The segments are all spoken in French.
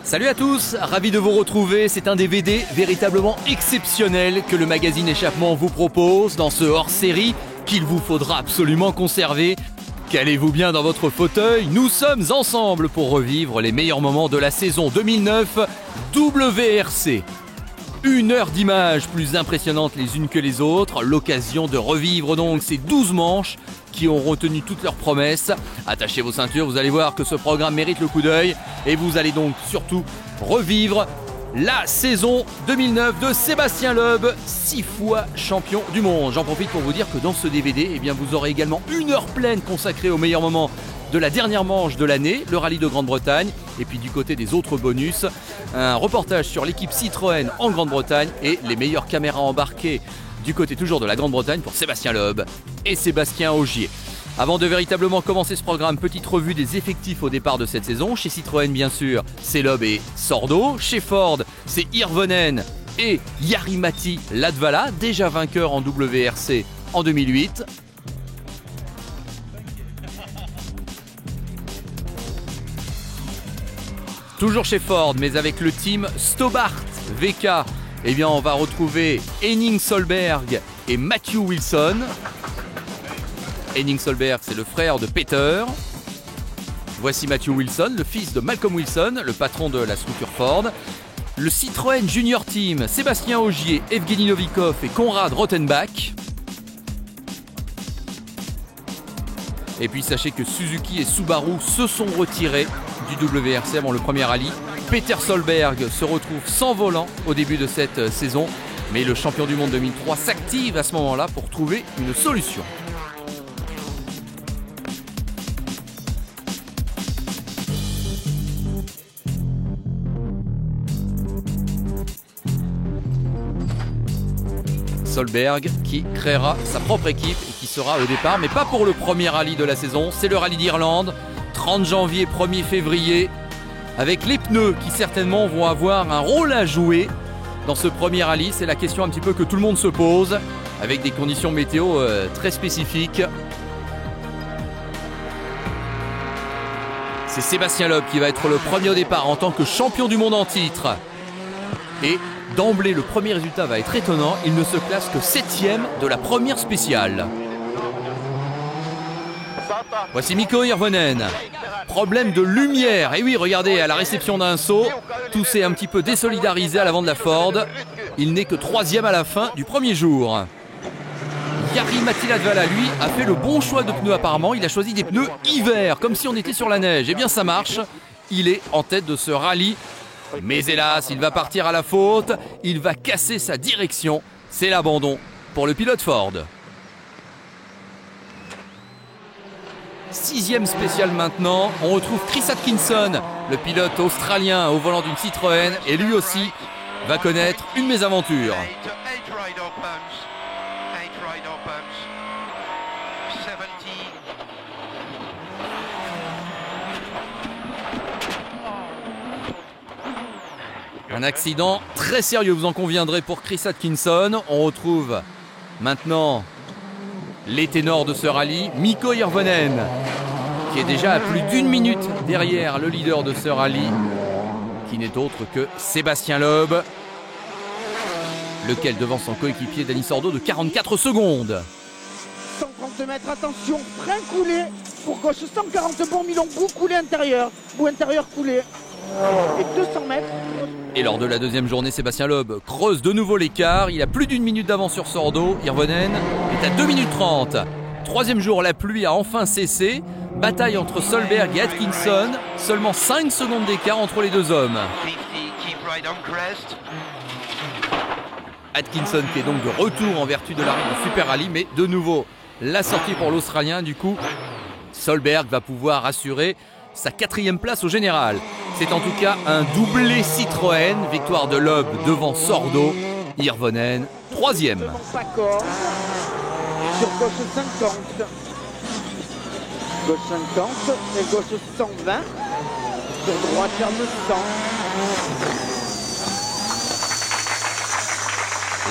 Salut à tous, ravi de vous retrouver. C'est un DVD véritablement exceptionnel que le magazine Échappement vous propose dans ce hors-série qu'il vous faudra absolument conserver. Calez-vous bien dans votre fauteuil, nous sommes ensemble pour revivre les meilleurs moments de la saison 2009 WRC. 1 heure d'images plus impressionnantes les unes que les autres, l'occasion de revivre donc ces 12 manches qui ont retenu toutes leurs promesses. Attachez vos ceintures, vous allez voir que ce programme mérite le coup d'œil et vous allez donc surtout revivre la saison 2009 de Sébastien Loeb, 6 fois champion du monde. J'en profite pour vous dire que dans ce DVD, eh bien, vous aurez également 1 heure pleine consacrée aux meilleurs moments de la dernière manche de l'année, le rallye de Grande-Bretagne, et puis du côté des autres bonus, un reportage sur l'équipe Citroën en Grande-Bretagne et les meilleures caméras embarquées du côté toujours de la Grande-Bretagne pour Sébastien Loeb et Sébastien Ogier. Avant de véritablement commencer ce programme, petite revue des effectifs au départ de cette saison. Chez Citroën, bien sûr, c'est Loeb et Sordo. Chez Ford, c'est Hirvonen et Jari-Matti Latvala, déjà vainqueur en WRC en 2008. Toujours chez Ford, mais avec le team Stobart VK, eh bien, on va retrouver Henning Solberg et Matthew Wilson. Henning Solberg, c'est le frère de Peter. Voici Matthew Wilson, le fils de Malcolm Wilson, le patron de la structure Ford. Le Citroën Junior Team, Sébastien Ogier, Evgeny Novikov et Konrad Rothenbach. Et puis sachez que Suzuki et Subaru se sont retirés du WRC avant le premier rallye. Peter Solberg se retrouve sans volant au début de cette saison, mais le champion du monde 2003 s'active à ce moment-là pour trouver une solution. Solberg qui créera sa propre équipe et qui sera au départ, mais pas pour le premier rallye de la saison, c'est le rallye d'Irlande, 30 janvier, 1er février, avec les pneus qui certainement vont avoir un rôle à jouer dans ce premier rallye. C'est la question un petit peu que tout le monde se pose, avec des conditions météo très spécifiques. C'est Sébastien Loeb qui va être le premier au départ en tant que champion du monde en titre. Et d'emblée, le premier résultat va être étonnant. Il ne se classe que 7e de la première spéciale. Voici Mikko Hirvonen. Problème de lumière. Et oui, regardez, à la réception d'un saut, tout s'est un petit peu désolidarisé à l'avant de la Ford. Il n'est que 3e à la fin du premier jour. Jari-Matti Latvala, lui, a fait le bon choix de pneus apparemment. Il a choisi des pneus hiver, comme si on était sur la neige. Eh bien, ça marche. Il est en tête de ce rallye. Mais hélas, il va partir à la faute. Il va casser sa direction. C'est l'abandon pour le pilote Ford. 6e spécial maintenant, on retrouve Chris Atkinson, le pilote australien au volant d'une Citroën, et lui aussi va connaître une mésaventure. Un accident très sérieux, vous en conviendrez, pour Chris Atkinson. On retrouve maintenant les ténors de ce rallye, Mikko Hirvonen, qui est déjà à plus d'1 minute derrière le leader de ce rallye, qui n'est autre que Sébastien Loeb, lequel devant son coéquipier Dani Sordo de 44 secondes. 130 mètres, attention, frein coulé pour gauche, 140 bons milons, bout coulé intérieur, bout intérieur coulé, et 200 mètres. Et lors de la deuxième journée, Sébastien Loeb creuse de nouveau l'écart. Il a plus d'1 minute d'avance sur Sordo. Hirvonen est à 2 minutes 30. Troisième jour, la pluie a enfin cessé. Bataille entre Solberg et Atkinson. Seulement 5 secondes d'écart entre les deux hommes. Atkinson qui est donc de retour en vertu de l'arrêt du Super Rallye. Mais de nouveau, la sortie pour l'Australien. Du coup, Solberg va pouvoir assurer sa 4e place au général. C'est en tout cas un doublé Citroën, victoire de Loeb devant Sordo, Hirvonen 3e. Sur gauche 50, gauche 50 et gauche 120, sur droite ferme 100.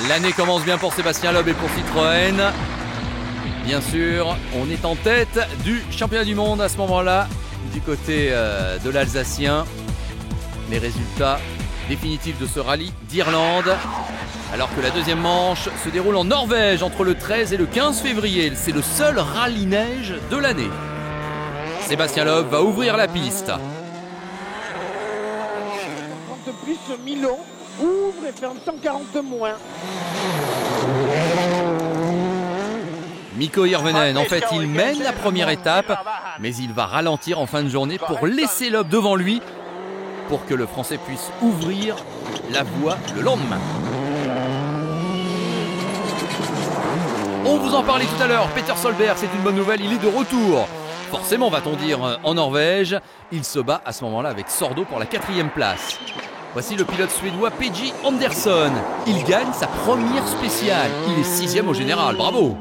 L'année commence bien pour Sébastien Loeb et pour Citroën. Bien sûr, on est en tête du championnat du monde à ce moment-là, du côté de l'Alsacien. Les résultats définitifs de ce rallye d'Irlande. Alors que la deuxième manche se déroule en Norvège entre le 13 et le 15 février. C'est le seul rallye neige de l'année. Sébastien Loeb va ouvrir la piste. 30 plus, Milon ouvre et ferme 140 moins. Mikko Hirvonen, en fait, il mène la première étape, mais il va ralentir en fin de journée pour laisser Loeb devant lui, pour que le Français puisse ouvrir la voie le lendemain. On vous en parlait tout à l'heure, Peter Solberg, c'est une bonne nouvelle, il est de retour. Forcément, va-t-on dire, en Norvège. Il se bat à ce moment-là avec Sordo pour la 4e place. Voici le pilote suédois P.J. Andersson. Il gagne sa première spéciale. Il est 6e au général, bravo.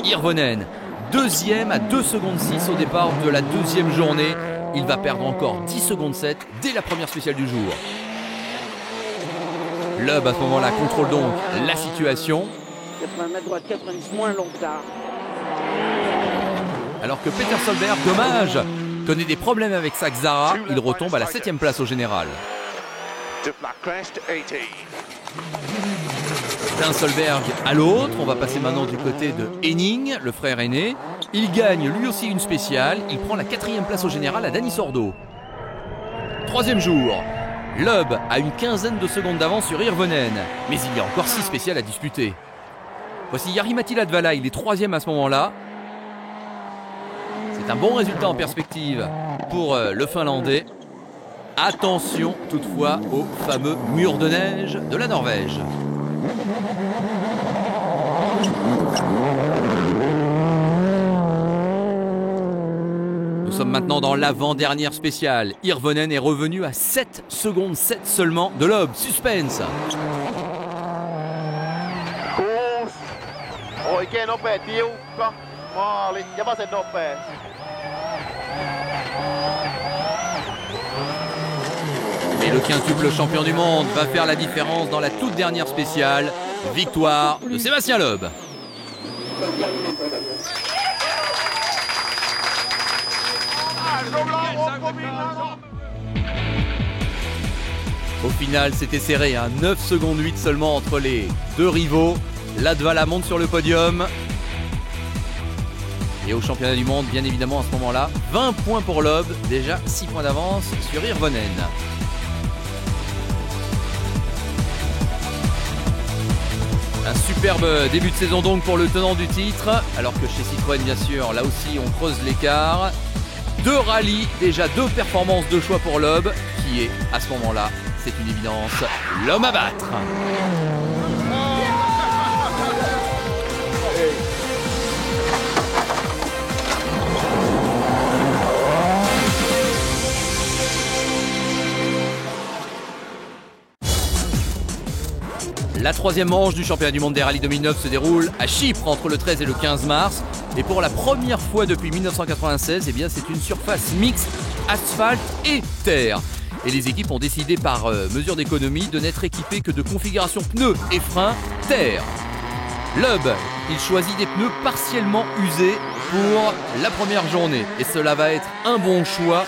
Hirvonen, 2e à 2 secondes 6 au départ de la 2e journée. Il va perdre encore 10 secondes 7 dès la première spéciale du jour. Loeb à ce moment-là contrôle donc la situation. 80 mètres droite, 90 moins longtemps. Alors que Peter Solberg, dommage, connaît des problèmes avec sa Xara, il retombe à la 7e place au général. D'un Solberg à l'autre, on va passer maintenant du côté de Henning, le frère aîné. Il gagne lui aussi une spéciale, il prend la 4e place au général à Dani Sordo. 3e jour, Loeb a une quinzaine de secondes d'avance sur Hirvonen, mais il y a encore 6 spéciales à disputer. Voici Jari-Matti Latvala, il est 3e à ce moment-là. C'est un bon résultat en perspective pour le Finlandais. Attention toutefois au fameux mur de neige de la Norvège. Nous sommes maintenant dans l'avant-dernière spéciale. Hirvonen est revenu à 7 secondes 7 seulement de Loeb. Suspense. Oikein nopea, tiukka, maali ja vasen nopea. Et le quintuple champion du monde va faire la différence dans la toute dernière spéciale. Victoire de Sébastien Loeb. Au final, c'était serré, 9 secondes 8 seulement entre les deux rivaux. Latvala monte sur le podium. Et au championnat du monde, bien évidemment, à ce moment-là, 20 points pour Loeb, déjà 6 points d'avance sur Hirvonen. Un superbe début de saison donc pour le tenant du titre, alors que chez Citroën, bien sûr, là aussi on creuse l'écart. 2 rallyes, déjà 2 performances de choix pour Loeb, qui est à ce moment-là, c'est une évidence, l'homme à battre. La 3e manche du championnat du monde des rallyes 2009 se déroule à Chypre entre le 13 et le 15 mars. Et pour la première fois depuis 1996, eh bien, c'est une surface mixte, asphalte et terre. Et les équipes ont décidé par mesure d'économie de n'être équipées que de configuration pneus et freins terre. Loeb, il choisit des pneus partiellement usés pour la première journée. Et cela va être un bon choix.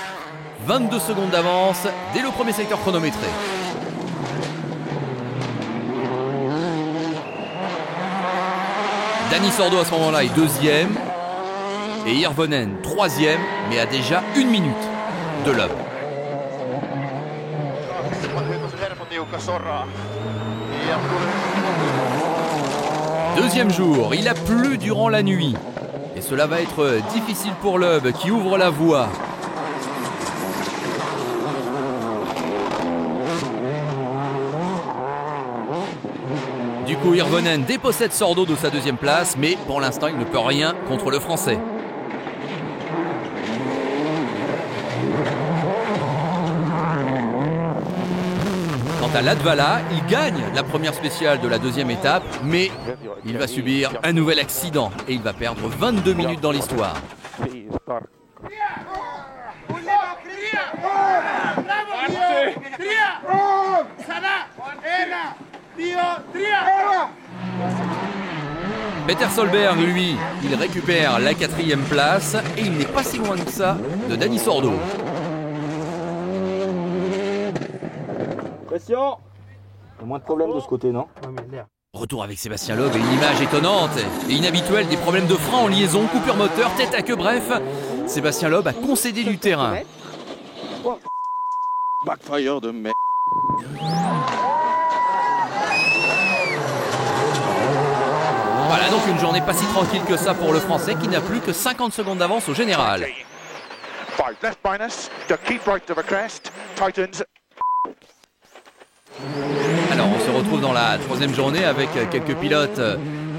22 secondes d'avance dès le premier secteur chronométré. Dani Sordo à ce moment-là est 2e et Hirvonen 3e, mais a déjà 1 minute de Loeb. Deuxième jour, il a plu durant la nuit et cela va être difficile pour Loeb qui ouvre la voie. Du coup, Hirvonen dépossède Sordo de sa 2e place, mais pour l'instant, il ne peut rien contre le Français. à Latvala, il gagne la première spéciale de la deuxième étape, mais il va subir un nouvel accident et il va perdre 22 minutes dans l'histoire. Peter Solberg, lui, il récupère la 4e place et il n'est pas si loin que ça de Dani Sordo. Pression. Moins de problèmes de ce côté, non? Retour avec Sébastien Loeb et une image étonnante et inhabituelle des problèmes de frein en liaison, coupure moteur, tête à queue, bref. Sébastien Loeb a concédé du terrain. Backfire de mec. Voilà donc une journée pas si tranquille que ça pour le Français qui n'a plus que 50 secondes d'avance au général. 5 left minus, to keep right of a crest, tightens. Alors on se retrouve dans la 3e journée avec quelques pilotes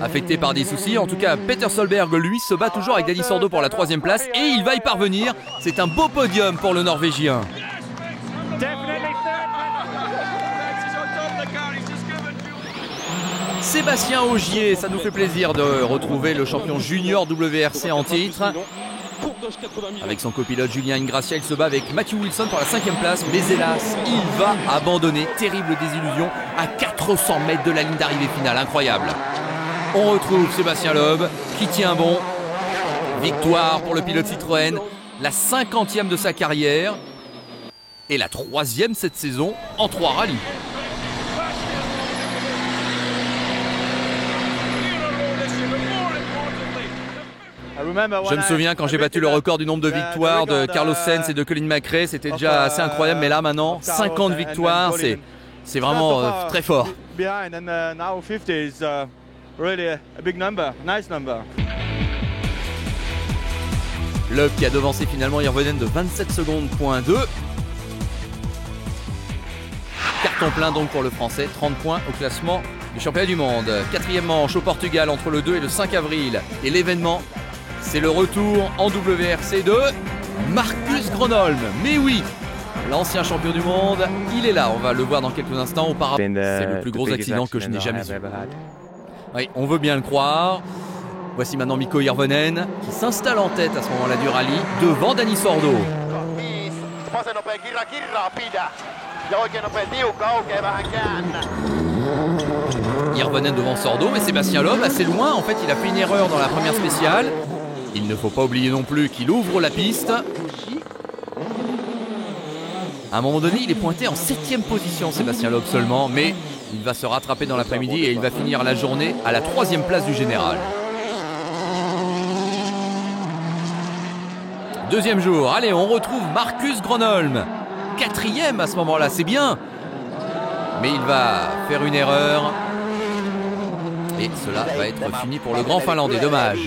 affectés par des soucis. En tout cas, Peter Solberg, lui, se bat toujours avec Dani Sordo pour la 3e place et il va y parvenir. C'est un beau podium pour le Norvégien. Sébastien Ogier, ça nous fait plaisir de retrouver le champion junior WRC en titre. Avec son copilote Julien Ingrassia, il se bat avec Matthew Wilson pour la 5e place, mais hélas, il va abandonner. Terrible désillusion à 400 mètres de la ligne d'arrivée finale, incroyable. On retrouve Sébastien Loeb qui tient bon. Victoire pour le pilote Citroën, la 50e de sa carrière et la 3e cette saison en 3 rallyes. Je me souviens quand j'ai battu le record du nombre de victoires de Carlos Sainz et de Colin McRae, c'était déjà assez incroyable, mais là maintenant 50 victoires, c'est vraiment très fort. Loeb qui a devancé finalement Hirvonen de 27 secondes, point 2. Carton plein donc pour le Français, 30 points au classement du championnat du monde. 4e manche au Portugal entre le 2 et le 5 avril. Et l'événement, c'est le retour en WRC de Marcus Gronholm. Mais oui, l'ancien champion du monde, il est là. On va le voir dans quelques instants. Auparavant, c'est le plus gros accident que je n'ai jamais vu. Oui, on veut bien le croire. Voici maintenant Mikko Hirvonen qui s'installe en tête à ce moment-là du rallye devant Dani Sordo. Hirvonen devant Sordo, mais Sébastien Loeb assez loin. En fait, il a fait une erreur dans la première spéciale. Il ne faut pas oublier non plus qu'il ouvre la piste. À un moment donné, il est pointé en 7e position, Sébastien Loeb seulement, mais il va se rattraper dans l'après-midi et il va finir la journée à la 3e place du général. Deuxième jour, allez, on retrouve Marcus Gronholm. 4e à ce moment-là, c'est bien. Mais il va faire une erreur. Et cela va être fini pour le grand Finlandais, dommage.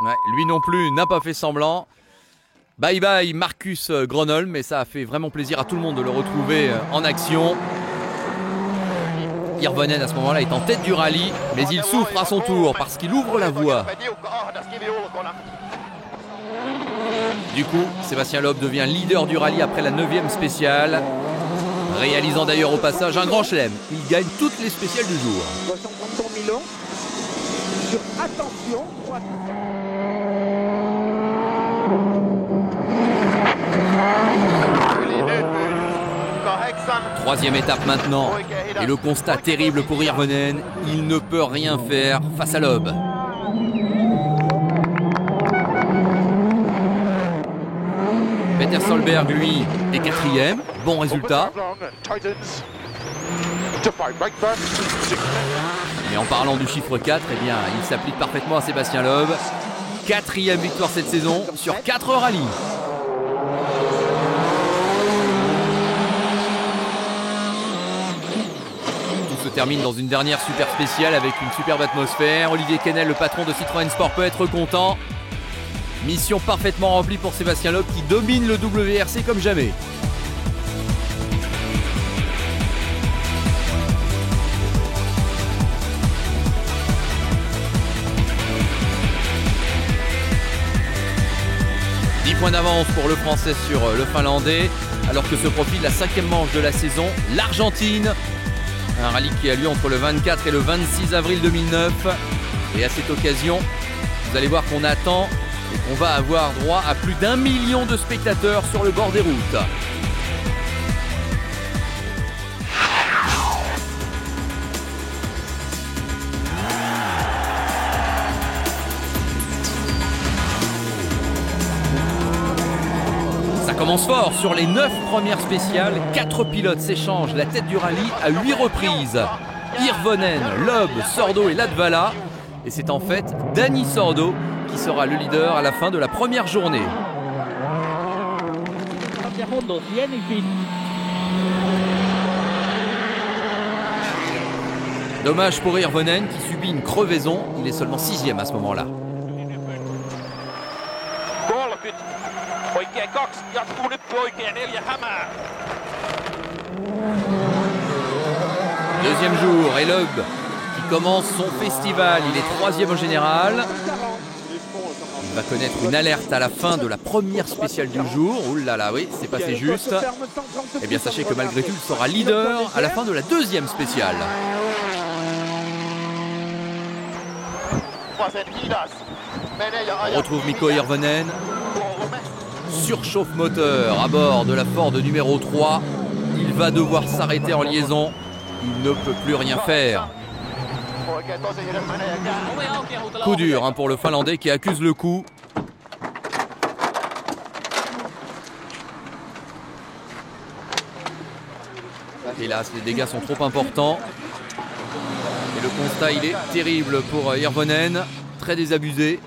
Ouais, lui non plus n'a pas fait semblant. Bye bye Marcus Gronholm, mais ça a fait vraiment plaisir à tout le monde de le retrouver en action. Hirvonen à ce moment-là est en tête du rallye, mais il souffre à son tour parce qu'il ouvre la voie. Du coup, Sébastien Loeb devient leader du rallye après la 9e spéciale, réalisant d'ailleurs au passage un grand chelem. Il gagne toutes les spéciales du jour. 230 Milan sur attention. Troisième étape maintenant, et le constat terrible pour Hirvonen, il ne peut rien faire face à Loeb. Peter Solberg, lui, est 4e, bon résultat. Mais en parlant du chiffre 4, eh bien, il s'applique parfaitement à Sébastien Loeb. 4e victoire cette saison sur 4 rallyes. Se termine dans une dernière super spéciale avec une superbe atmosphère. Olivier Kennel, le patron de Citroën Sport, peut être content. Mission parfaitement remplie pour Sébastien Loeb qui domine le WRC comme jamais. points d'avance pour le Français sur le Finlandais, alors que se profile la 5e manche de la saison, l'Argentine. Un rallye qui a lieu entre le 24 et le 26 avril 2009. Et à cette occasion, vous allez voir qu'on attend et qu'on va avoir droit à plus d'1 million de spectateurs sur le bord des routes. Ça commence fort sur les 9 premières spéciales. 4 pilotes s'échangent la tête du rallye à 8 reprises. Hirvonen, Loeb, Sordo et Latvala. Et c'est en fait Dani Sordo qui sera le leader à la fin de la première journée. Dommage pour Hirvonen qui subit une crevaison. Il est seulement 6e à ce moment-là. Deuxième jour, et Loeb qui commence son festival. Il est 3e au général. Il va connaître une alerte à la fin de la première spéciale du jour. Ouh là là, oui, c'est passé juste. Eh bien, sachez que malgré tout, il sera leader à la fin de la 2e spéciale. On retrouve Mikko Hirvonen. Surchauffe moteur à bord de la Ford numéro 3. Il va devoir s'arrêter en liaison. Il ne peut plus rien faire. Coup dur pour le Finlandais qui accuse le coup. Hélas, les dégâts sont trop importants. Et le constat, il est terrible pour Hirvonen. Très désabusé.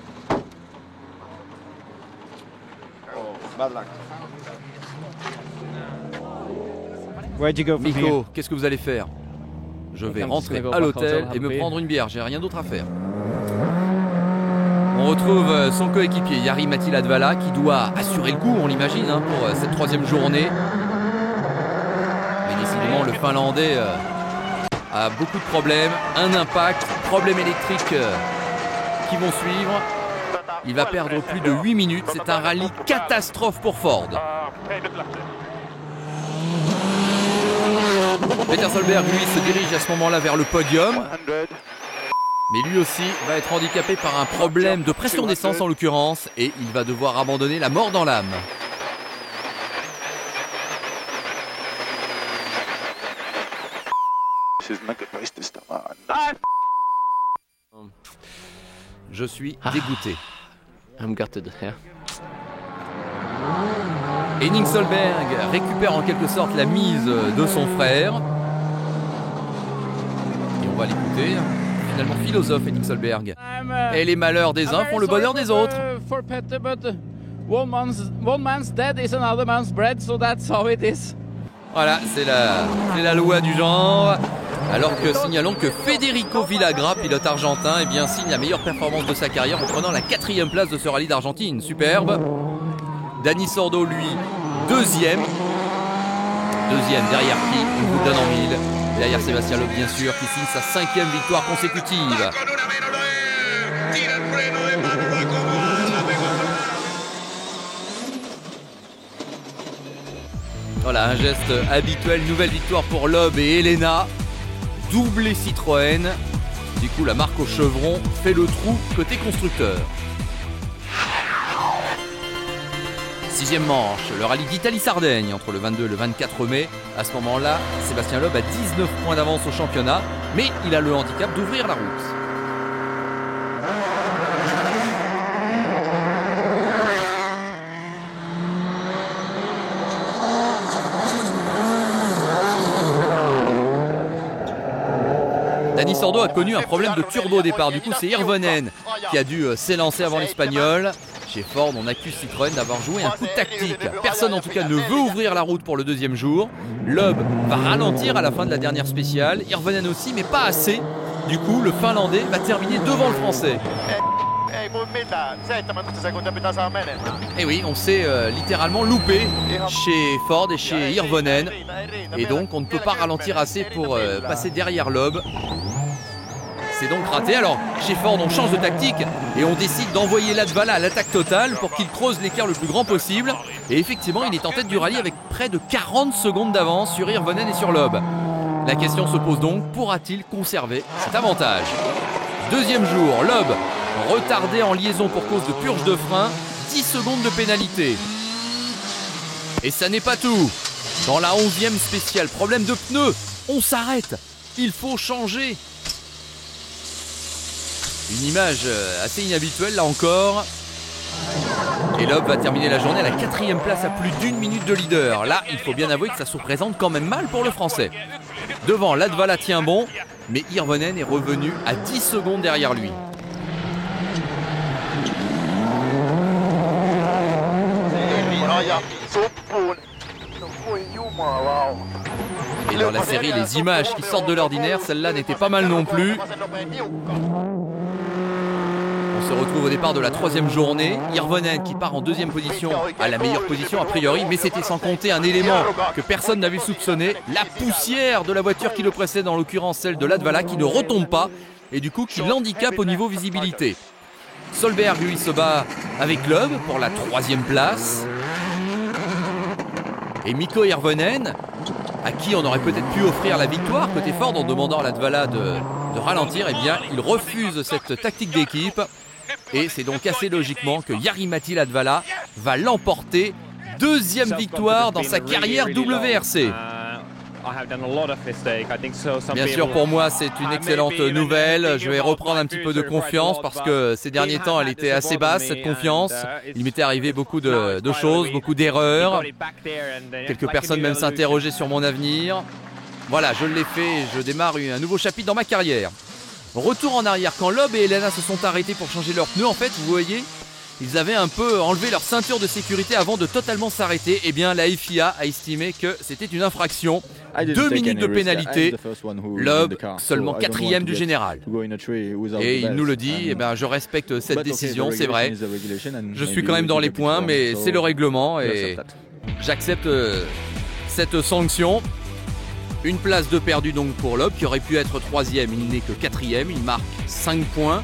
Mikko, qu'est-ce que vous allez faire? Je vais rentrer à l'hôtel et me prendre une bière, j'ai rien d'autre à faire. On retrouve son coéquipier Jari-Matti Latvala qui doit assurer le coup, on l'imagine, pour cette 3e journée. Mais décidément, le Finlandais a beaucoup de problèmes, un impact, problèmes électriques qui vont suivre. Il va perdre plus de 8 minutes, c'est un rallye catastrophe pour Ford. Peter Solberg, lui, se dirige à ce moment-là vers le podium. Mais lui aussi va être handicapé par un problème de pression d'essence en l'occurrence. Et il va devoir abandonner la mort dans l'âme. Je suis dégoûté. I'm gutted, yeah. Henning Solberg récupère en quelque sorte la mise de son frère. Et on va l'écouter. Finalement philosophe Henning Solberg. Et les malheurs des uns font le bonheur des autres. Voilà, c'est la loi du genre. Alors que signalons que Federico Villagra, pilote argentin, eh bien, signe la meilleure performance de sa carrière en prenant la 4e place de ce rallye d'Argentine. Superbe. Dani Sordo, lui, 2e. 2e derrière qui? On vous le donne en mille. Derrière Sébastien Loeb, bien sûr, qui signe sa 5e victoire consécutive. Voilà, un geste habituel. Nouvelle victoire pour Loeb et Elena. Doublé Citroën. Du coup, la marque au chevron fait le trou côté constructeur. 6e manche, le rallye d'Italie-Sardaigne entre le 22 et le 24 mai. À ce moment-là, Sébastien Loeb a 19 points d'avance au championnat, mais il a le handicap d'ouvrir la route. Dani Sordo a connu un problème de turbo au départ. Du coup, c'est Hirvonen qui a dû s'élancer avant l'Espagnol. Chez Ford, on accuse Citroën d'avoir joué un coup tactique. Personne en tout cas ne veut ouvrir la route pour le 2e jour. Loeb va ralentir à la fin de la dernière spéciale. Hirvonen aussi, mais pas assez. Du coup, le Finlandais va terminer devant le Français. Et oui, on s'est littéralement loupé chez Ford et chez Hirvonen. Et donc, on ne peut pas ralentir assez pour passer derrière Loeb. c'est donc raté. Alors chez Ford on change de tactique et on décide d'envoyer Latvala à l'attaque totale pour qu'il creuse l'écart le plus grand possible. Et effectivement il est en tête du rallye avec près de 40 secondes d'avance sur Hirvonen et sur Loeb. La question se pose donc, pourra-t-il conserver cet avantage? Deuxième jour, Loeb retardé en liaison pour cause de purge de frein, 10 secondes de pénalité. Et ça n'est pas tout. Dans la 11e spéciale, problème de pneus, on s'arrête, il faut changer. Une image assez inhabituelle là encore. Et Loeb va terminer la journée à la 4e place à plus d'1 minute de leader. Là, il faut bien avouer que ça se présente quand même mal pour le Français. Devant, Latvala tient bon, mais Hirvonen est revenu à 10 secondes derrière lui. Et dans la série, les images qui sortent de l'ordinaire, celle-là n'était pas mal non plus. On se retrouve au départ de la 3e journée. Hirvonen qui part en 2e position, à la meilleure position a priori, mais c'était sans compter un élément que personne n'avait soupçonné, la poussière de la voiture qui le précède, en l'occurrence celle de Latvala, qui ne retombe pas et du coup qui l'handicape au niveau visibilité. Solberg lui se bat avec Loeb pour la 3e place. Et Mikko Hirvonen, à qui on aurait peut-être pu offrir la victoire côté Ford en demandant à Latvala de ralentir, eh bien il refuse cette tactique d'équipe. Et c'est donc assez logiquement que Jari-Matti Latvala va l'emporter. 2e victoire dans sa carrière WRC. Bien sûr, pour moi, c'est une excellente nouvelle. Je vais reprendre un petit peu de confiance parce que ces derniers temps, elle était assez basse, cette confiance. Il m'était arrivé beaucoup de choses, beaucoup d'erreurs. Quelques personnes même s'interrogeaient sur mon avenir. Voilà, je l'ai fait, je démarre un nouveau chapitre dans ma carrière. Retour en arrière, quand Loeb et Helena se sont arrêtés pour changer leurs pneus, en fait, vous voyez, ils avaient un peu enlevé leur ceinture de sécurité avant de totalement s'arrêter. Eh bien, la FIA a estimé que c'était une infraction. 2 minutes de pénalité. Loeb, seulement 4e du général. Et il nous le dit, eh ben, je respecte cette décision, c'est vrai. Je suis quand même dans les points, mais c'est le règlement et j'accepte cette sanction. Une place de perdu donc pour Loeb, qui aurait pu être 3e, il n'est que 4e, il marque 5 points.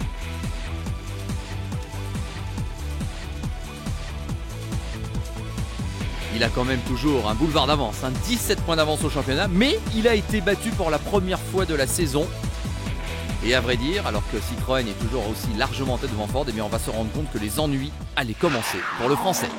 Il a quand même toujours un boulevard d'avance, 17 points d'avance au championnat, mais il a été battu pour la première fois de la saison. Et à vrai dire, alors que Citroën est toujours aussi largement en tête devant Ford, eh bien on va se rendre compte que les ennuis allaient commencer pour le Français.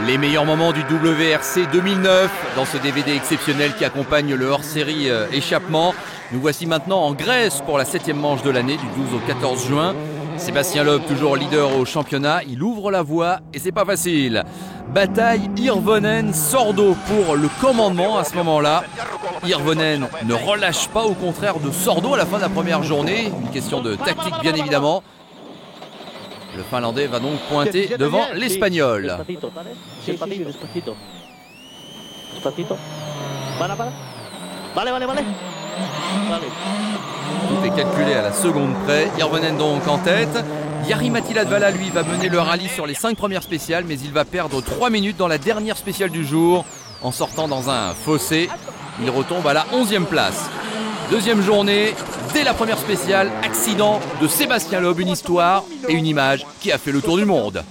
Les meilleurs moments du WRC 2009 dans ce DVD exceptionnel qui accompagne le hors-série échappement. Nous voici maintenant en Grèce pour la 7e manche de l'année, du 12 au 14 juin. Sébastien Loeb, toujours leader au championnat, il ouvre la voie et c'est pas facile. Bataille Hirvonen-Sordo pour le commandement à ce moment-là. Hirvonen ne relâche pas, au contraire de Sordo à la fin de la première journée. Une question de tactique bien évidemment. Le Finlandais va donc pointer devant l'Espagnol. Tout est calculé à la seconde près. Hirvonen donc en tête. Jari-Matti Latvala, lui, va mener le rallye sur les 5 premières spéciales, mais il va perdre 3 minutes dans la dernière spéciale du jour en sortant dans un fossé. Il retombe à la 11e place. Deuxième journée, dès la première spéciale, accident de Sébastien Loeb, une histoire et une image qui a fait le tour du monde.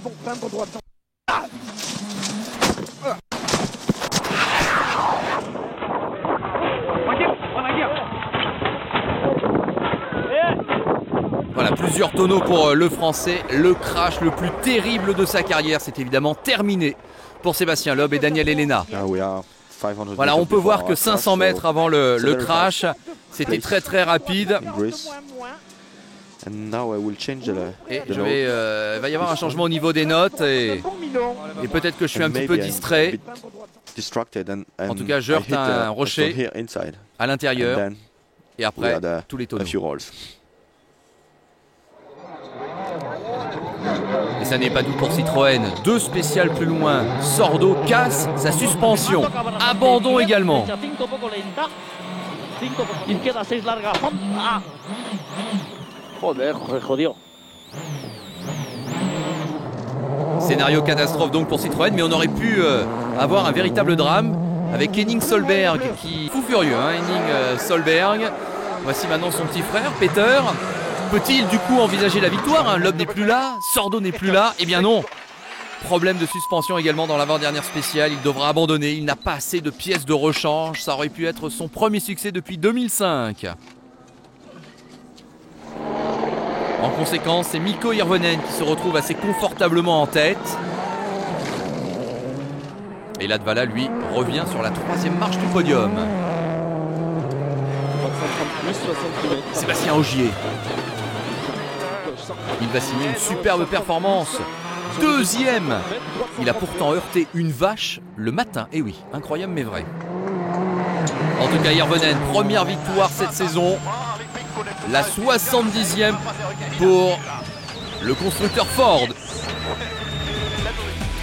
Voilà, plusieurs tonneaux pour le Français. Le crash le plus terrible de sa carrière, c'est évidemment terminé pour Sébastien Loeb et Daniel Helena. Voilà, on peut voir que 500 mètres avant le crash, c'était très très rapide. Et il va y avoir un changement au niveau des notes et peut-être que je suis un petit peu distrait. En tout cas, je heurte un rocher à l'intérieur et après tous les tonneaux. Et ça n'est pas tout pour Citroën. 2 spéciales plus loin, Sordo casse sa suspension. Abandon également. Joder, jodido. Scénario catastrophe donc pour Citroën, mais on aurait pu avoir un véritable drame avec Henning Solberg qui fou furieux, hein, Henning Solberg. Voici maintenant son petit frère Peter. Peut-il du coup envisager la victoire, hein? Loeb n'est plus là, Sordo n'est plus là. Eh bien non. Problème de suspension également dans l'avant-dernière spéciale, il devra abandonner, il n'a pas assez de pièces de rechange, ça aurait pu être son premier succès depuis 2005. En conséquence, c'est Mikko Hirvonen qui se retrouve assez confortablement en tête. Et Latvala, lui, revient sur la 3e marche du podium. Sébastien Ogier. Il va signer une superbe performance. 2e. Il a pourtant heurté une vache le matin. Et oui, incroyable mais vrai. En tout cas, Hirvonen, première victoire cette saison. La 70e pour le constructeur Ford.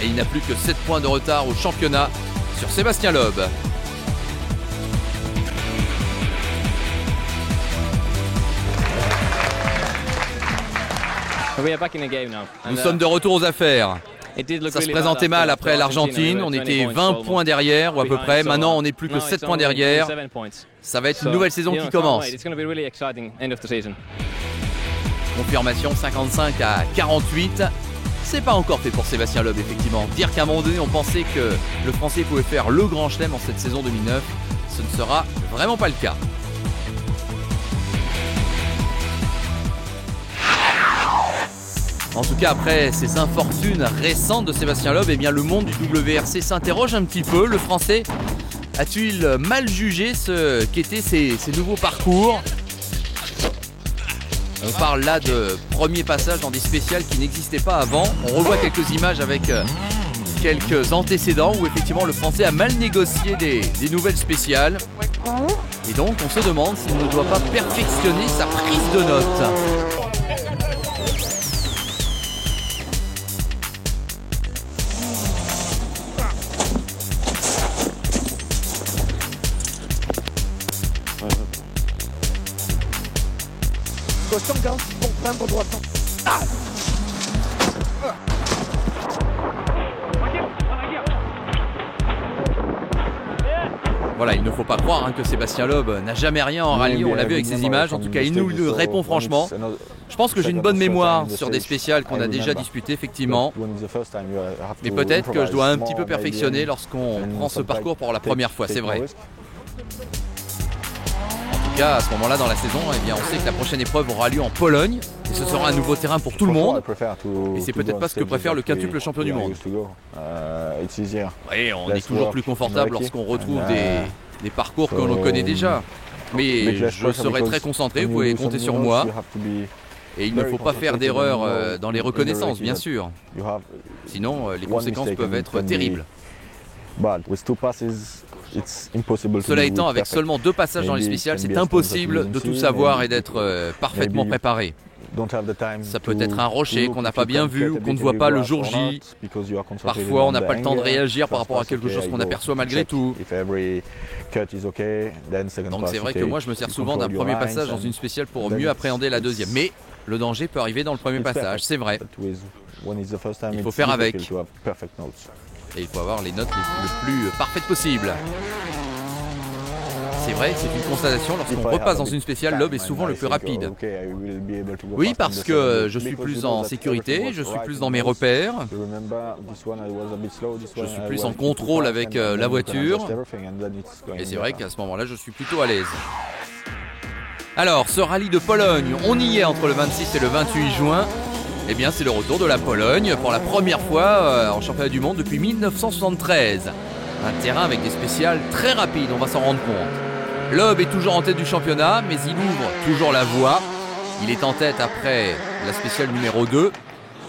Et il n'a plus que 7 points de retard au championnat sur Sébastien Loeb. Nous sommes de retour aux affaires. Ça se présentait mal après l'Argentine, on était 20 points derrière ou à peu près, maintenant on n'est plus que 7 points derrière. Ça va être une nouvelle saison qui commence. Confirmation 55 à 48. C'est pas encore fait pour Sébastien Loeb effectivement. Dire qu'à un moment donné on pensait que le Français pouvait faire le grand chelem en cette saison 2009, ce ne sera vraiment pas le cas. En tout cas, après ces infortunes récentes de Sébastien Loeb, eh bien, le monde du WRC s'interroge un petit peu. Le Français a-t-il mal jugé ce qu'étaient ces nouveaux parcours? On parle là de premier passage dans des spéciales qui n'existaient pas avant. On revoit quelques images avec quelques antécédents où effectivement le Français a mal négocié des nouvelles spéciales. Et donc on se demande s'il ne doit pas perfectionner sa prise de notes. Voilà, il ne faut pas croire que Sébastien Loeb n'a jamais rien en rallye, on l'a vu avec ses images, en tout cas il nous le répond franchement. Je pense que j'ai une bonne mémoire sur des spéciales qu'on a déjà disputées effectivement, mais peut-être que je dois un petit peu perfectionner lorsqu'on prend ce parcours pour la première fois, c'est vrai. En tout cas, à ce moment-là dans la saison, eh bien, on sait que la prochaine épreuve aura lieu en Pologne et ce sera un nouveau terrain pour tout le monde. Et c'est peut-être pas ce que préfère le quintuple champion du monde. Oui, on est toujours plus confortable lorsqu'on retrouve des parcours que l'on connaît déjà. Mais je serai très concentré, vous pouvez compter sur moi. Et il ne faut pas faire d'erreur dans les reconnaissances, bien sûr. Sinon, les conséquences peuvent être terribles. Cela étant, avec seulement 2 passages dans les spéciales, c'est impossible de tout savoir et d'être parfaitement préparé. Ça peut être un rocher qu'on n'a pas bien vu ou qu'on ne voit pas le jour J. Parfois, on n'a pas le temps de réagir par rapport à quelque chose qu'on aperçoit malgré tout. Donc c'est vrai que moi, je me sers souvent d'un premier passage dans une spéciale pour mieux appréhender la deuxième. Mais le danger peut arriver dans le premier passage, c'est vrai. Il faut faire avec. Et il faut avoir les notes les plus parfaites possibles. C'est vrai, c'est une constatation, lorsqu'on repasse dans une spéciale, Loeb est souvent le plus rapide. Oui, parce que je suis plus en sécurité, je suis plus dans mes repères, je suis plus en contrôle avec la voiture, et c'est vrai qu'à ce moment-là, je suis plutôt à l'aise. Alors, ce rallye de Pologne, on y est entre le 26 et le 28 juin. Eh bien, c'est le retour de la Pologne pour la première fois en championnat du monde depuis 1973. Un terrain avec des spéciales très rapides, on va s'en rendre compte. Loeb est toujours en tête du championnat, mais il ouvre toujours la voie. Il est en tête après la spéciale numéro 2,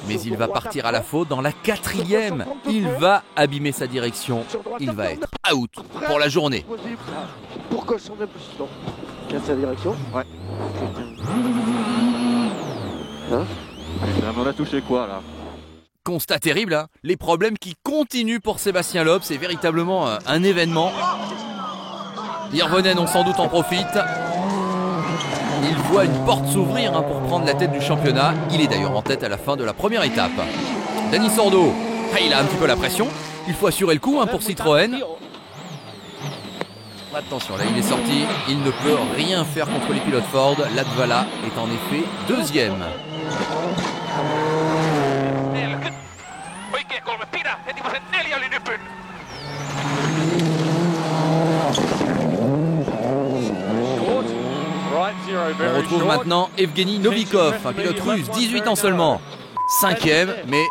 mais il va partir à la faute dans la 4e. Il va abîmer sa direction. Il va être out pour la journée. Pour gauche, on est plus long. Quelle sa direction? Ouais. Hein? On a touché quoi là? Constat terrible, hein. Les problèmes qui continuent pour Sébastien Loeb, c'est véritablement un événement. Hirvonen, on sans doute en profite. il voit une porte s'ouvrir pour prendre la tête du championnat. Il est d'ailleurs en tête à la fin de la première étape. Dani Sordo, il a un petit peu la pression. Il faut assurer le coup pour Citroën. Attention, là il est sorti. Il ne peut rien faire contre les pilotes Ford. Latvala est en effet deuxième. On retrouve maintenant Evgeny Novikov, un pilote russe, 18 ans seulement. Cinquième, mais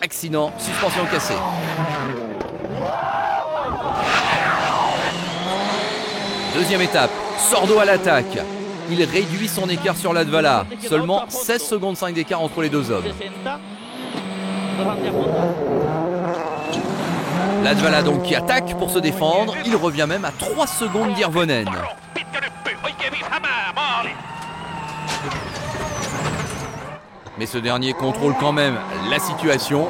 accident, suspension cassée. Deuxième étape, Sordo à l'attaque. Il réduit son écart sur Latvala. Seulement 16 secondes 5 d'écart entre les deux hommes. Latvala donc qui attaque pour se défendre. Il revient même à 3 secondes d'Hirvonen. Mais ce dernier contrôle quand même la situation.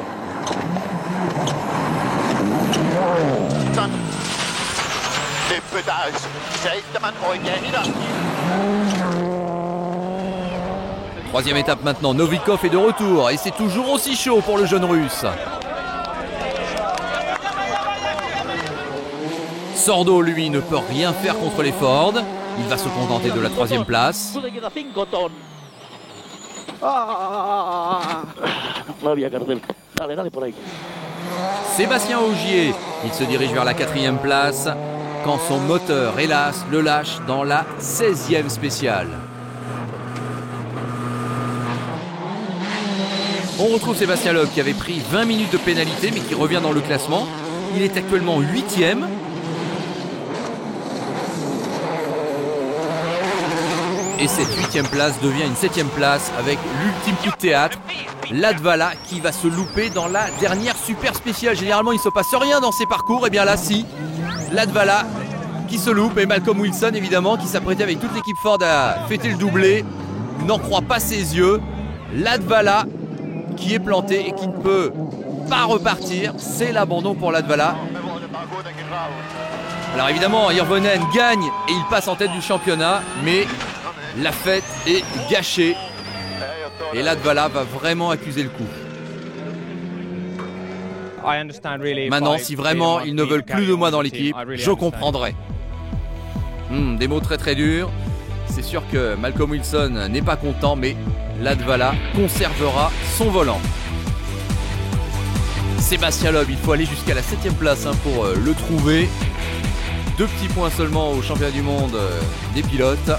Troisième étape maintenant, Novikov est de retour et c'est toujours aussi chaud pour le jeune russe. Sordo, lui, ne peut rien faire contre les Ford. Il va se contenter de la troisième place. Sébastien Ogier, il se dirige vers la quatrième place quand son moteur, hélas, le lâche dans la 16e spéciale. On retrouve Sébastien Loeb qui avait pris 20 minutes de pénalité mais qui revient dans le classement. Il est actuellement 8e. Et cette 8e place devient une 7e place avec l'ultime coup de théâtre. Latvala qui va se louper dans la dernière super spéciale. Généralement il ne se passe rien dans ces parcours. Et bien là si, Latvala qui se loupe et Malcolm Wilson évidemment qui s'apprêtait avec toute l'équipe Ford à fêter le doublé n'en croit pas ses yeux. Latvala qui est planté et qui ne peut pas repartir. C'est l'abandon pour Latvala. Alors évidemment Hirvonen gagne et il passe en tête du championnat, mais la fête est gâchée et Latvala va vraiment accuser le coup. Maintenant, si vraiment ils ne veulent plus de moi dans l'équipe, je comprendrai. Des mots très très durs. C'est sûr que Malcolm Wilson n'est pas content, mais Latvala conservera son volant. Sébastien Loeb, il faut aller jusqu'à la 7e place pour le trouver. 2 petits points seulement au championnat du monde des pilotes.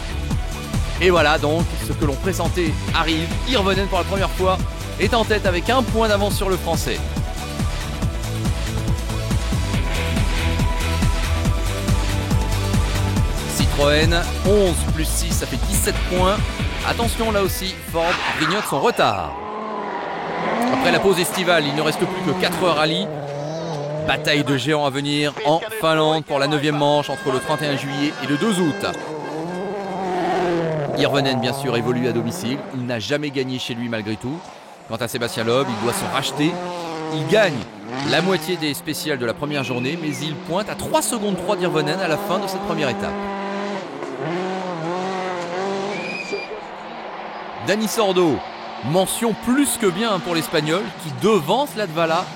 Et voilà donc, ce que l'on pressentait arrive. Hirvonen pour la première fois est en tête avec 1 point d'avance sur le français. Citroën, 11 plus 6, ça fait 17 points. Attention là aussi, Ford grignote son retard. Après la pause estivale, il ne reste plus que 4 heures rallye. Bataille de géants à venir en Finlande pour la 9e manche entre le 31 juillet et le 2 août. Hirvonen bien sûr évolue à domicile, il n'a jamais gagné chez lui malgré tout. Quant à Sébastien Loeb, il doit se racheter. Il gagne la moitié des spéciales de la première journée, mais il pointe à 3 secondes 3 d'Hirvonen à la fin de cette première étape. Dani Sordo, mention plus que bien pour l'Espagnol qui devance Latvala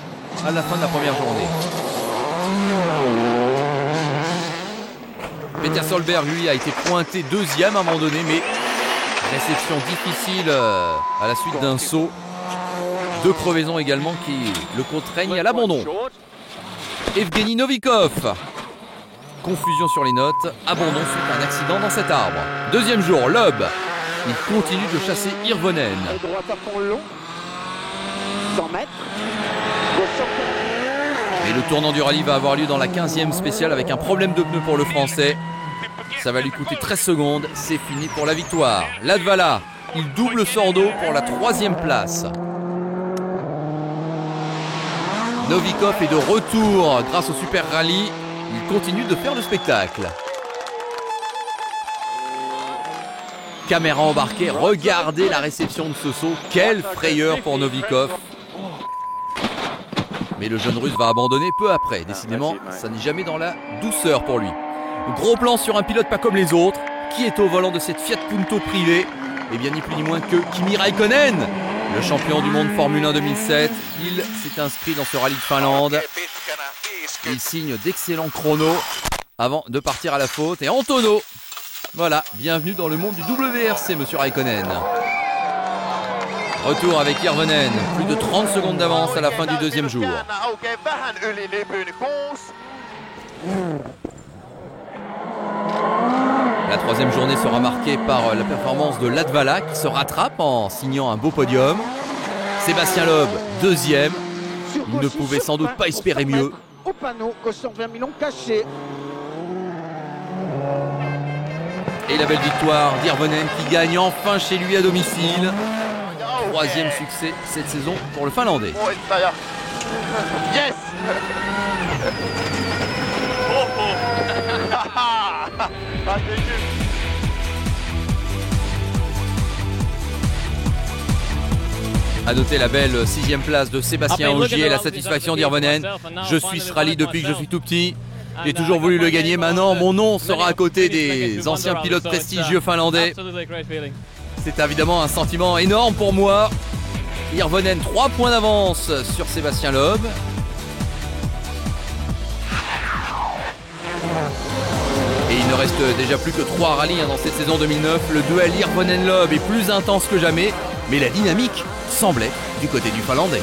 à la fin de la première journée. Peter Solberg, lui, a été pointé 2e à un moment donné, mais réception difficile à la suite d'un saut. 2 crevaisons également qui le contraignent à l'abandon. Evgeny Novikov. Confusion sur les notes. Abandon suite à un accident dans cet arbre. 2e jour, Loeb. Il continue de chasser Hirvonen. Droite à fond long. 100 mètres. Et le tournant du rallye va avoir lieu dans la 15e spéciale avec un problème de pneu pour le français. Ça va lui coûter 13 secondes. C'est fini pour la victoire. Latvala, il double Sordo pour la 3e place. Novikov est de retour grâce au Super Rallye. Il continue de faire le spectacle. Caméra embarquée, regardez la réception de ce saut. Quelle frayeur pour Novikov. Mais le jeune russe va abandonner peu après. Décidément, ça n'est jamais dans la douceur pour lui. Gros plan sur un pilote pas comme les autres. qui est au volant de cette Fiat Punto privée? Et bien ni plus ni moins que Kimi Räikkönen, le champion du monde Formule 1 2007. Il s'est inscrit dans ce rallye de Finlande. Il signe d'excellents chronos avant de partir à la faute. Et en tonneau, voilà, bienvenue dans le monde du WRC, monsieur Räikkönen. Retour avec Hirvonen, plus de 30 secondes d'avance à la fin du deuxième jour. La troisième journée sera marquée par la performance de Latvala qui se rattrape en signant un beau podium. Sébastien Loeb, deuxième. Il ne pouvait sans doute pas espérer mieux. Au panneau, caution 20 millions caché. Et la belle victoire d'Hirvonen qui gagne enfin chez lui à domicile. Troisième succès cette saison pour le Finlandais. Yes. À noter la belle 6e place de Sébastien Ogier et la satisfaction d'Hirvonen. Je suis ce rallye depuis que je suis tout petit. J'ai toujours voulu le gagner. Maintenant, mon nom sera à côté des anciens pilotes prestigieux finlandais. C'est évidemment un sentiment énorme pour moi. Hirvonen, 3 points d'avance sur Sébastien Loeb. Et il ne reste déjà plus que 3 rallyes dans cette saison 2009. Le duel Hirvonen-Loeb est plus intense que jamais, mais la dynamique semblait du côté du Finlandais.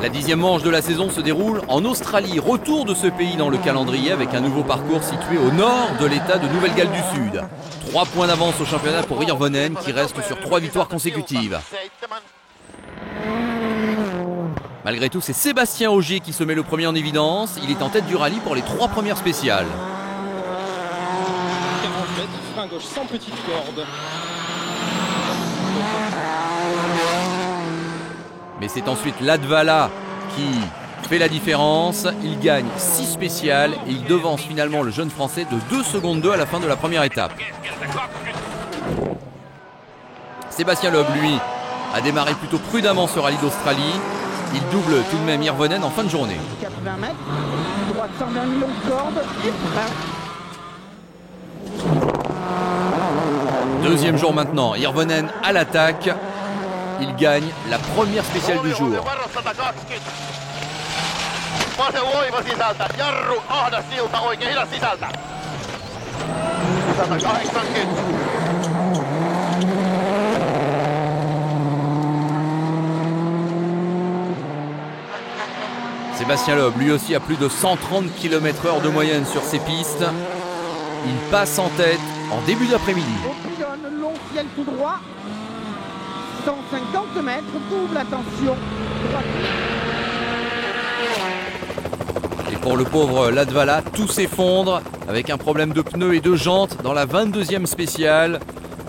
La 10e manche de la saison se déroule en Australie. Retour de ce pays dans le calendrier avec un nouveau parcours situé au nord de l'état de Nouvelle-Galles du Sud. 3 points d'avance au championnat pour Hirvonen qui reste sur 3 victoires consécutives. Malgré tout, c'est Sébastien Ogier qui se met le premier en évidence. Il est en tête du rallye pour les 3 premières spéciales. 40 mètres, frein gauche sans petite corde. Mais c'est ensuite Latvala qui fait la différence. Il gagne 6 spéciales et il devance finalement le jeune français de 2 secondes 2 à la fin de la première étape. Sébastien Loeb, lui, a démarré plutôt prudemment ce rallye d'Australie. Il double tout de même Hirvonen en fin de journée. 80 mètres, droite 120 millions de cordes et frein. Deuxième jour maintenant, Hirvonen à l'attaque. Il gagne la première spéciale du jour. Sébastien Loeb, lui aussi, a plus de 130 km/h de moyenne sur ses pistes. Il passe en tête en début d'après-midi. Au pylône, long ciel tout droit. 150 mètres, double attention. Et pour le pauvre Latvala, tout s'effondre avec un problème de pneus et de jantes dans la 22e spéciale.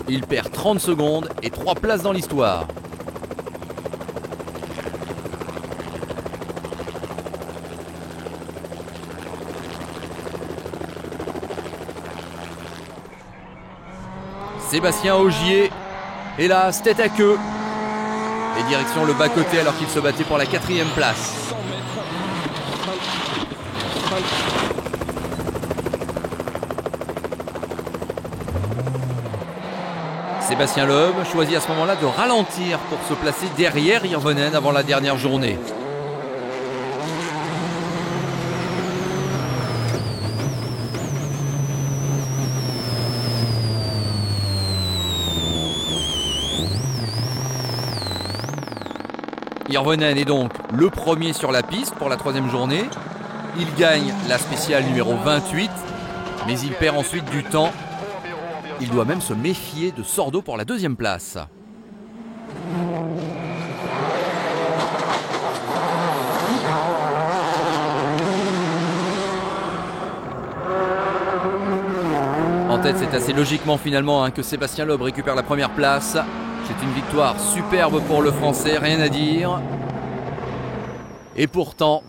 Il perd 30 secondes et 3 places dans l'histoire. Sébastien Ogier, hélas, tête à queue. Et direction le bas-côté alors qu'il se battait pour la 4e place. 100 mètres. Sébastien Loeb choisit à ce moment-là de ralentir pour se placer derrière Hirvonen avant la dernière journée. Hirvonen est donc le premier sur la piste pour la 3e journée. Il gagne la spéciale numéro 28, mais il perd ensuite du temps. Il doit même se méfier de Sordo pour la 2e place. En tête, c'est assez logiquement finalement que Sébastien Loeb récupère la première place. C'est une victoire superbe pour le Français, rien à dire. Et pourtant,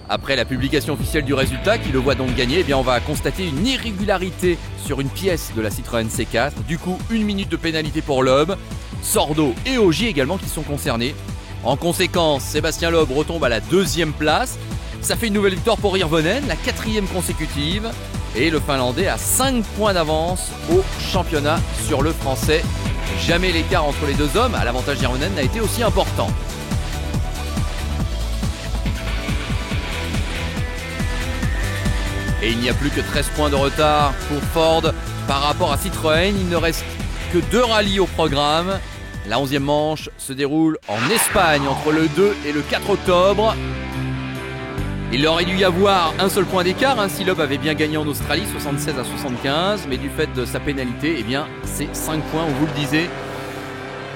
après la publication officielle du résultat qui le voit donc gagner, eh bien on va constater une irrégularité sur une pièce de la Citroën C4. Du coup, 1 minute de pénalité pour Loeb. Sordo et Ogier également qui sont concernés. En conséquence, Sébastien Loeb retombe à la 2e place. Ça fait une nouvelle victoire pour Hirvonen, la 4e consécutive. Et le Finlandais a 5 points d'avance au championnat sur le Français. Jamais l'écart entre les deux hommes à l'avantage d'Hirvonen n'a été aussi important. Et il n'y a plus que 13 points de retard pour Ford par rapport à Citroën. Il ne reste que 2 rallyes au programme. La 11e manche se déroule en Espagne entre le 2 et le 4 octobre. Il aurait dû y avoir un seul point d'écart si Loeb avait bien gagné en Australie, 76 à 75, mais du fait de sa pénalité, eh bien, c'est 5 points, on vous le disait,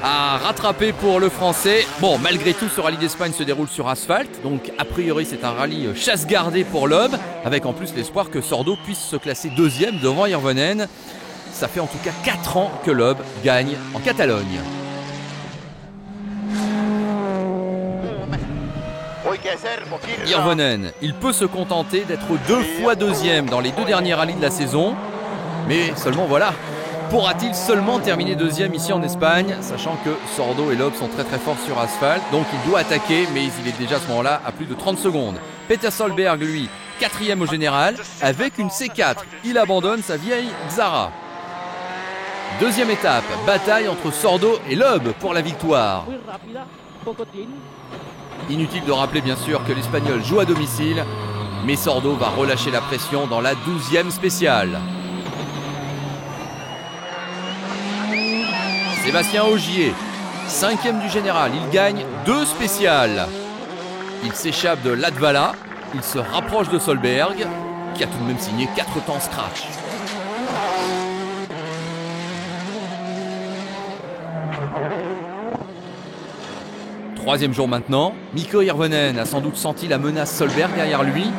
à rattraper pour le Français. Bon, malgré tout, ce rallye d'Espagne se déroule sur asphalte, donc a priori c'est un rallye chasse gardée pour Loeb, avec en plus l'espoir que Sordo puisse se classer 2e devant Hirvonen. Ça fait en tout cas 4 ans que Loeb gagne en Catalogne. Hirvonen, il peut se contenter d'être 2 fois 2e dans les 2 derniers rallyes de la saison. Mais seulement voilà, pourra-t-il seulement terminer 2e ici en Espagne, sachant que Sordo et Loeb sont très forts sur asphalte. Donc il doit attaquer, mais il est déjà à ce moment-là à plus de 30 secondes. Peter Solberg, lui, 4e au général, avec une C4. Il abandonne sa vieille Xara. 2e étape, bataille entre Sordo et Loeb pour la victoire. Inutile de rappeler bien sûr que l'Espagnol joue à domicile, mais Sordo va relâcher la pression dans la 12e spéciale. Sébastien Ogier, 5e du général, il gagne 2 spéciales. Il s'échappe de Latvala, il se rapproche de Solberg, qui a tout de même signé 4 temps scratch. Troisième jour maintenant, Mikko Hirvonen a sans doute senti la menace Solberg derrière lui.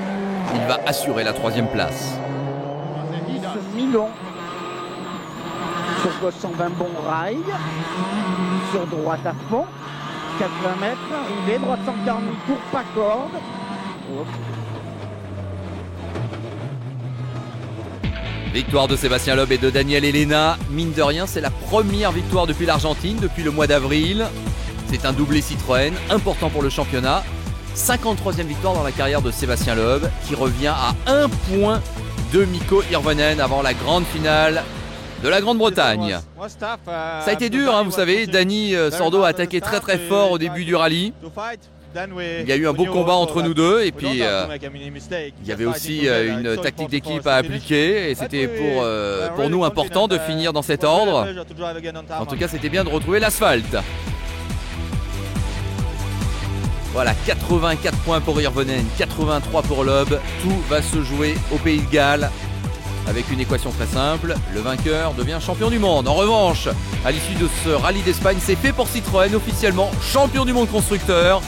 Il va assurer la 3e place. Milon. Sur gauche 120 bon rail. Sur droite à fond. 80 mètres, arrivé. Droite 140 tours, pas corde. Victoire de Sébastien Loeb et de Daniel Elena. Mine de rien, c'est la première victoire depuis l'Argentine, depuis le mois d'avril. C'est un doublé Citroën, important pour le championnat. 53e victoire dans la carrière de Sébastien Loeb, qui revient à 1 point de Mikko Hirvonen avant la grande finale de la Grande-Bretagne. Ça a été dur, vous savez, Dani Sordo a attaqué très fort au début du rallye. Il y a eu un beau combat entre nous deux et puis il y avait aussi une tactique d'équipe à appliquer et c'était pour nous important de finir dans cet ordre. En tout cas, c'était bien de retrouver l'asphalte. Voilà, 84 points pour Hirvonen, 83 pour Loeb. Tout va se jouer au Pays de Galles avec une équation très simple. Le vainqueur devient champion du monde. En revanche, à l'issue de ce rallye d'Espagne, c'est fait pour Citroën, officiellement champion du monde constructeur.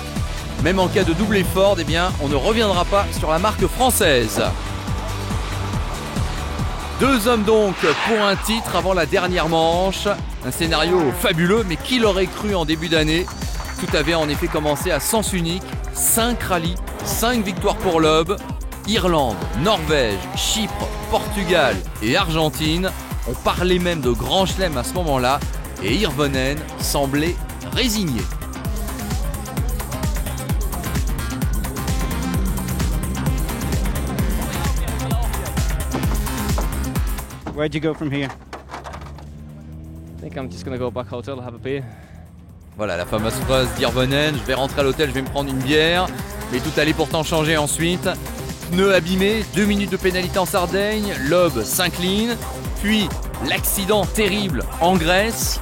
Même en cas de doublé Ford, eh bien, on ne reviendra pas sur la marque française. 2 hommes donc pour un titre avant la dernière manche. Un scénario fabuleux, mais qui l'aurait cru en début d'année? Tout avait en effet commencé à sens unique. 5 rallyes, 5 victoires pour Loeb. Irlande, Norvège, Chypre, Portugal et Argentine. On parlait même de grand chelem à ce moment-là. Et Hirvonen semblait résigné. Where'd you go from here? I think I'm just gonna go back hotel, have a beer. Voilà la fameuse phrase d'Hirvonen, je vais rentrer à l'hôtel, je vais me prendre une bière. Mais tout allait pourtant changer ensuite. Pneus abîmés, 2 minutes de pénalité en Sardaigne, Loeb s'incline. Puis l'accident terrible en Grèce.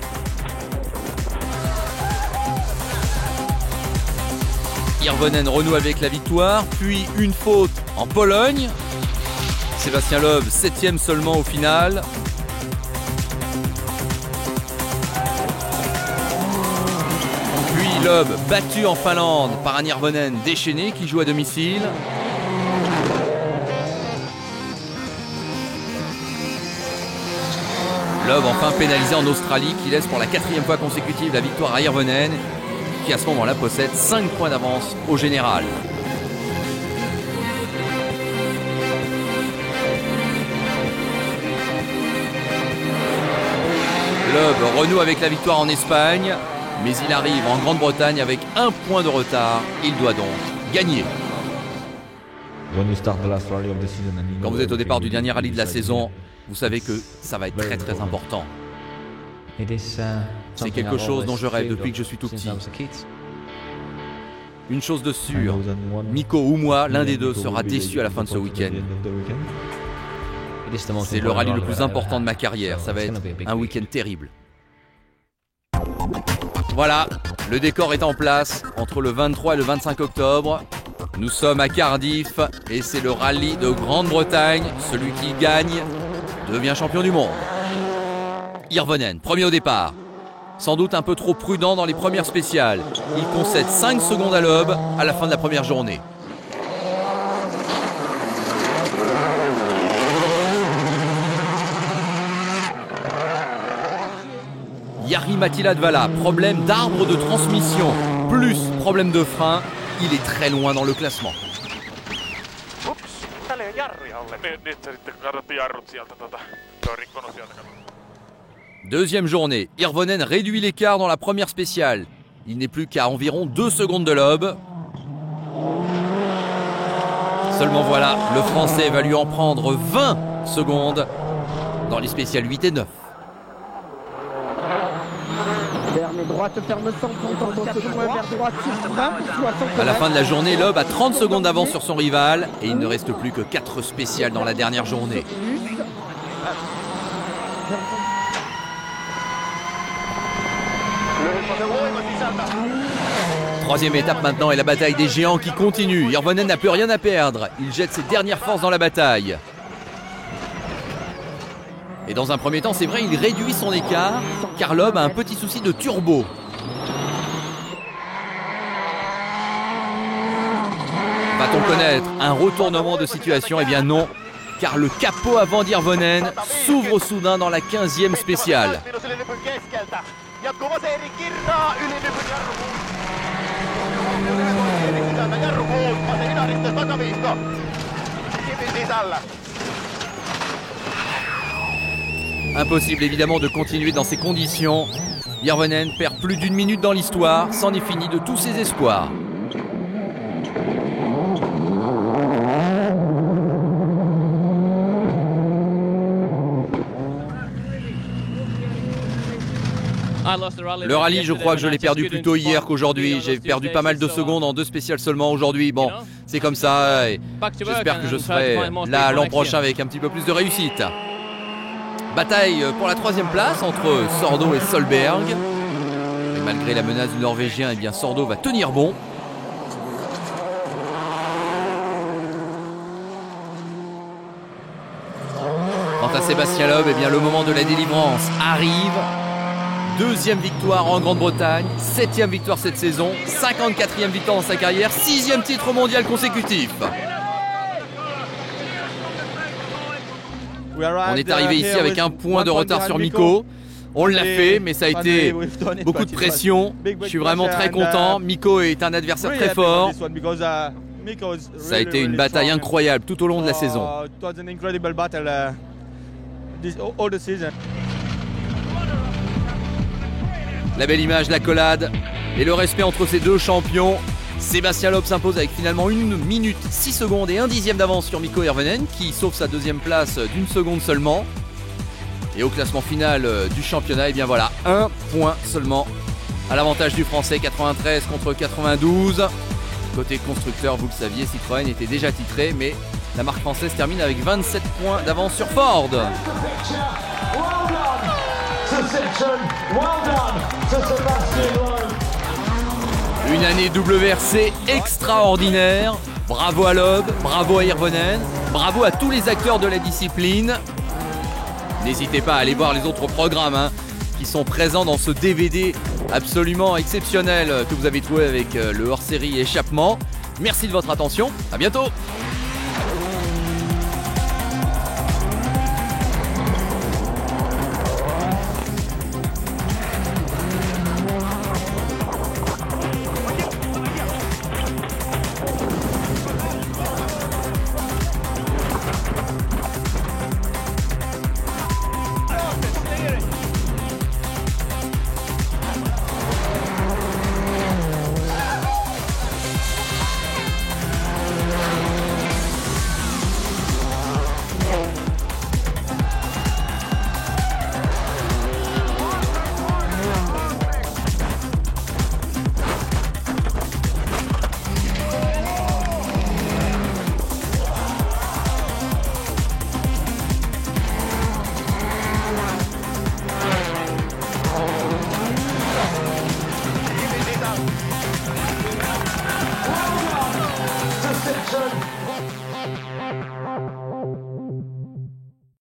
Hirvonen renoue avec la victoire, puis une faute en Pologne. Sébastien Loeb, 7e seulement au final. Puis Loeb battu en Finlande par un Hirvonen déchaîné qui joue à domicile. Loeb enfin pénalisé en Australie qui laisse pour la 4e fois consécutive la victoire à Hirvonen qui à ce moment-là possède 5 points d'avance au général. Loeb renoue avec la victoire en Espagne, mais il arrive en Grande-Bretagne avec 1 point de retard. Il doit donc gagner. Quand vous êtes au départ du dernier rallye de la saison, vous savez que ça va être très très important. C'est quelque chose dont je rêve depuis que je suis tout petit. Une chose de sûre, Mikko ou moi, l'un des deux sera déçu à la fin de ce week-end. C'est le rallye le plus important de ma carrière, ça va être un week-end terrible. Voilà, le décor est en place entre le 23 et le 25 octobre. Nous sommes à Cardiff et c'est le rallye de Grande-Bretagne. Celui qui gagne devient champion du monde. Hirvonen, premier au départ. Sans doute un peu trop prudent dans les premières spéciales. Il concède 5 secondes à Loeb à la fin de la première journée. Jari Mattila-Dvala, problème d'arbre de transmission, plus problème de frein, il est très loin dans le classement. Deuxième journée, Hirvonen réduit l'écart dans la première spéciale. Il n'est plus qu'à environ 2 secondes de Loeb. Seulement voilà, le Français va lui en prendre 20 secondes dans les spéciales 8 et 9. Ferme droite, ferme centre, vers droite, à la fin de la journée, Loeb a 30 secondes d'avance sur son rival et il ne reste plus que 4 spéciales dans la dernière journée. Troisième étape maintenant et la bataille des géants qui continue. Hirvonen n'a plus rien à perdre. Il jette ses dernières forces dans la bataille. Et dans un premier temps, c'est vrai, il réduit son écart car Loeb a un petit souci de turbo. Va-t-on connaître un retournement de situation? Eh bien non, car le capot avant d'Hirvonen s'ouvre soudain dans la 15e spéciale. Impossible évidemment de continuer dans ces conditions. Hirvonen perd plus d'1 minute dans l'histoire, c'en est fini de tous ses espoirs. Le rallye, je crois que je l'ai perdu plus tôt hier qu'aujourd'hui. J'ai perdu pas mal de secondes en 2 spéciales seulement aujourd'hui. Bon, c'est comme ça. J'espère que je serai là l'an prochain avec un petit peu plus de réussite. Bataille pour la 3e place entre Sordo et Solberg. Et malgré la menace du Norvégien, eh bien Sordo va tenir bon. Quant à Sébastien Loeb, eh bien le moment de la délivrance arrive. 2e victoire en Grande-Bretagne, 7e victoire cette saison, 54e victoire dans sa carrière, 6e titre mondial consécutif. On est arrivé ici avec un point de retard sur Mikko. On l'a fait, mais ça a été beaucoup de pression. Je suis vraiment très content. Mikko est un adversaire très fort. Ça a été une bataille incroyable tout au long de la saison. La belle image, l'accolade et le respect entre ces deux champions. Sébastien Loeb s'impose avec finalement 1 minute 6 secondes et 1/10 d'avance sur Mikko Hirvonen qui sauve sa 2e place d'1 seconde seulement. Et au classement final du championnat, et bien voilà, 1 point seulement à l'avantage du Français, 93 contre 92. Côté constructeur, vous le saviez, Citroën était déjà titré, mais la marque française termine avec 27 points d'avance sur Ford. Une année WRC extraordinaire. Bravo à Loeb, bravo à Hirvonen, bravo à tous les acteurs de la discipline. N'hésitez pas à aller voir les autres programmes qui sont présents dans ce DVD absolument exceptionnel que vous avez trouvé avec le hors-série échappement. Merci de votre attention, à bientôt.